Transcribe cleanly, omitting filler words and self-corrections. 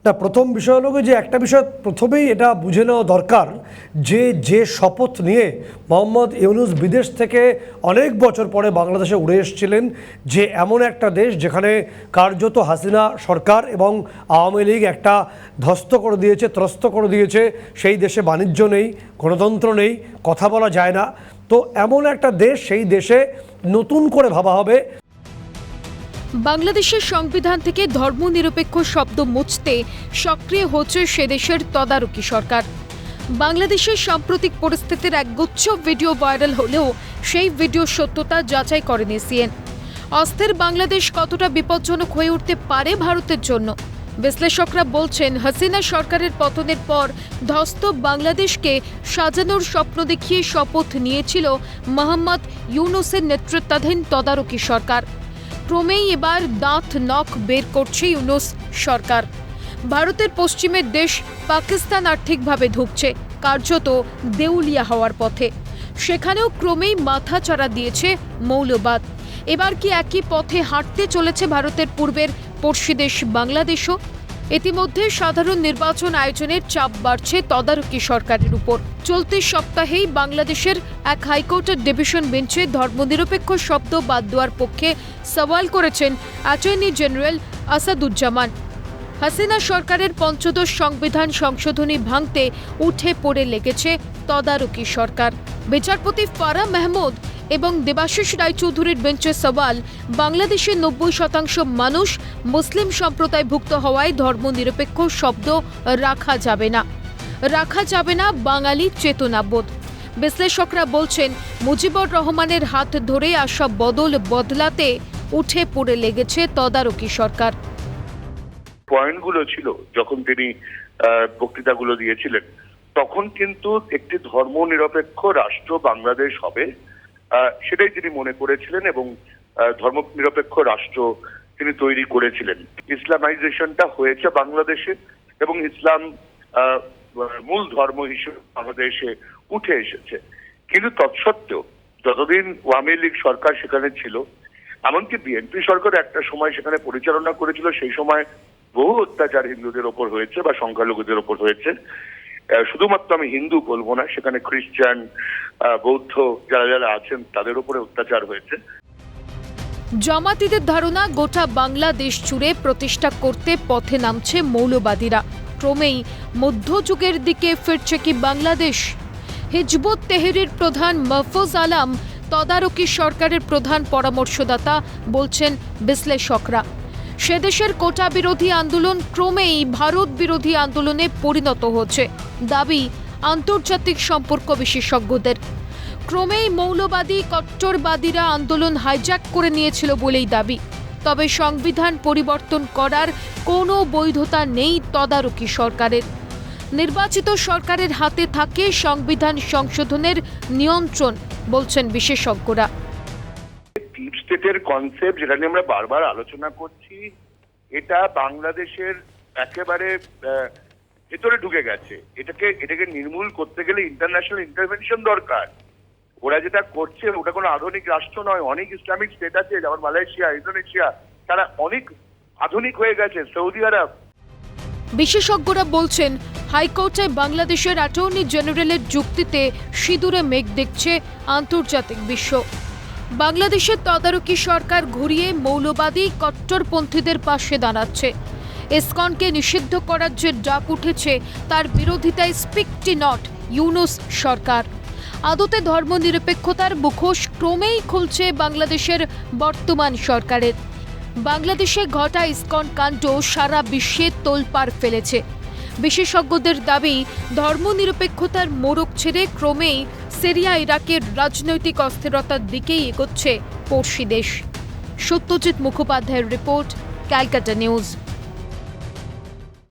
না, প্রথম বিষয় হলো যে একটা বিষয় প্রথমেই এটা বুঝে নেওয়া দরকার যে শপথ নিয়ে মোহাম্মদ ইউনূস বিদেশ থেকে অনেক বছর পরে বাংলাদেশে উড়ে এসেছিলেন, যে এমন একটা দেশ যেখানে কার্যত হাসিনা সরকার এবং আওয়ামী লীগ একটা ধ্বস্ত করে দিয়েছে, ত্রস্ত করে দিয়েছে, সেই দেশে বাণিজ্য নেই, গণতন্ত্র নেই, কথা বলা যায় না। তো এমন একটা দেশ, সেই দেশে নতুন করে ভাবা হবে। বাংলাদেশের সংবিধান থেকে ধর্মনিরপেক্ষ শব্দ মুছতে সক্রিয় হচ্ছে সে দেশের তদারকি সরকার। বাংলাদেশের সাম্প্রতিক পরিস্থিতির একগুচ্ছ ভিডিও ভাইরাল হলেও সেই ভিডিওর সত্যতা যাচাই করেনি সিএন। অস্থির বাংলাদেশ কতটা বিপজ্জনক হয়ে উঠতে পারে ভারতের জন্য? বিশ্লেষকরা বলছেন, হাসিনা সরকারের পতনের পর ধ্বস্ত বাংলাদেশকে সাজানোর স্বপ্ন দেখিয়ে শপথ নিয়েছিল মোহাম্মদ ইউনূসের নেতৃত্বাধীন তদারকি সরকার। ক্রমেই এবার দাঁত নখ বের করছে ইউনূস সরকার। ভারতের পশ্চিমের দেশ পাকিস্তান আর্থিকভাবে ধুঁকছে, কার্যত দেউলিয়া হওয়ার পথে। সেখানেও ক্রমেই মাথাচাড়া দিয়েছে মৌলবাদ। এবার কি একই পথে হাঁটতে চলেছে ভারতের পূর্বের পড়শি দেশ বাংলাদেশও? ইতিমধ্যে সাধারণ নির্বাচন আয়োজনের চাপ বাড়ছে তদারকি সরকারের উপর। চলতি সপ্তাহেই বাংলাদেশের এক হাইকোর্টের ডিভিশন বেঞ্চে ধর্মনিরপেক্ষ শব্দ বাদ দেওয়ার পক্ষে সওয়াল করেছেন অ্যাটর্নি জেনারেল আসাদুজ্জামান। হাসিনা সরকারের পঞ্চদশ সংবিধান সংশোধনী ভাঙতে উঠে পড়ে লেগেছে তদারকি সরকার। বিচারপতি ফারাহ মাহমুদ এবং দেবাশিস রায়চৌধুরীর বেঞ্চের সওয়াল, বাংলাদেশের ৯০% মানুষ মুসলিম সম্প্রদায়ভুক্ত হওয়ায় ধর্মনিরপেক্ষ শব্দ রাখা যাবে না বাঙালি চেতনাবোধ। বিশ্লেষকরা বলছেন, মুজিবুর রহমানের হাত ধরে আসা বদলাতে উঠে পড়ে লেগেছে তদারকি সরকার। পয়েন্টগুলো ছিল যখন তিনি বক্তৃতাগুলো দিয়েছিলেন, তখন কিন্তু একটি ধর্মনিরপেক্ষ রাষ্ট্র বাংলাদেশ হবে সেটাই তিনি মনে করেছিলেন এবং ধর্মনিরপেক্ষ রাষ্ট্র তিনি তৈরি করেছিলেন। ইসলামাইজেশনটা হয়েছে বাংলাদেশে এবং ইসলাম মূল ধর্ম হিসেবে বাংলাদেশে উঠে এসেছে। কিন্তু তৎসত্ত্বেও যতদিন আওয়ামী লীগ সরকার সেখানে ছিল, এমনকি বিএনপি সরকার একটা সময় সেখানে পরিচালনা করেছিল, সেই সময় বহু অত্যাচার হিন্দুদের ওপর হয়েছে বা সংখ্যালঘুদের ওপর হয়েছে। শুধুমাত্র আমি হিন্দু বলবো না, সেখানে খ্রিস্টান, বৌদ্ধ যারা আছেন তাদের উপরে অত্যাচার হয়েছে। জামাতিদের ধারণা, গোটা বাংলাদেশ জুড়ে প্রতিষ্ঠা করতে পথে নামছে মৌলবাদীরা। ক্রমেই মধ্যযুগের দিকে ফিরছে কি বাংলাদেশ? হিজবুত তেহরির প্রধান মাহফুজ আলম তদারকি সরকারের প্রধান পরামর্শদাতা বলছেন বিশ্লেষকরা। সে দেশের কোটা বিরোধী আন্দোলন ক্রমেই ভারত বিরোধী আন্দোলনে পরিণত হচ্ছে, দাবি আন্তর্জাতিক সম্পর্ক বিশেষজ্ঞদের। ক্রমেই মৌলবাদী কট্টরবাদীরা আন্দোলন হাইজ্যাক করে নিয়েছিল বলেই দাবি। তবে সংবিধান পরিবর্তন করার কোনো বৈধতা নেই তদারকি সরকারের। নির্বাচিত সরকারের হাতে থাকে সংবিধান সংশোধনের নিয়ন্ত্রণ, বলছেন বিশেষজ্ঞরা। ডিপ স্টেটের কনসেপ্ট, যেটা নিয়ে আমরা বারবার আলোচনা করছি, এটা বাংলাদেশের একেবারে ভেতরে ঢুকে গেছে। এটাকে নির্মূল করতে গেলে ইন্টারন্যাশনাল ইন্টারভেনশন দরকার। ওরা যেটা করছে ওটা কোনো আধুনিক রাষ্ট্র নয়। অনেক ইসলামিক স্টেট আছে, যেমন মালয়েশিয়া, ইন্দোনেশিয়া, তারা অনেক আধুনিক হয়ে গেছে, সৌদি আরব। বিশেষজ্ঞরা বলছেন, হাইকোর্টে বাংলাদেশের অ্যাটর্নি জেনারেলের যুক্তিতে সিঁদুরে মেঘ দেখছে আন্তর্জাতিক বিশ্ব। বাংলাদেশের তদারকি সরকার ঘুরিয়ে মৌলবাদী কট্টরপন্থীদের পাশে দাঁড়াচ্ছে। ইসকনকে নিষিদ্ধ করার যে ডাক উঠেছে, তার বিরোধিতায় স্পিকটি নট ইউনূস সরকার। আদতে ধর্মনিরপেক্ষতার মুখোশ ক্রমেই খুলছে বাংলাদেশের বর্তমান সরকারের। বাংলাদেশে ঘটা ইসকন কাণ্ড সারা বিশ্বে তোলপাড় ফেলেছে। বিশেষজ্ঞদের দাবি, ধর্মনিরপেক্ষতার মোড়ক ছেড়ে ক্রমেই সিরিয়া ইরাকের রাজনৈতিক অস্থিরতার দিকেই এগোচ্ছে পড়শি দেশ। সত্যজিৎ মুখোপাধ্যায়ের রিপোর্ট, ক্যালকাটা নিউজ।